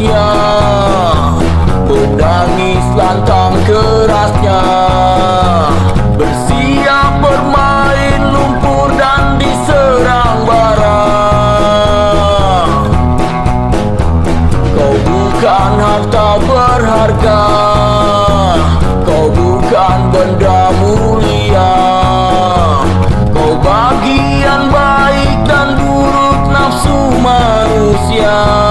dunia, menangis lantang kerasnya, bersiap bermain lumpur dan diserang bara. Kau bukan harta berharga, kau bukan benda mulia, kau bagian baik dan buruk nafsu manusia.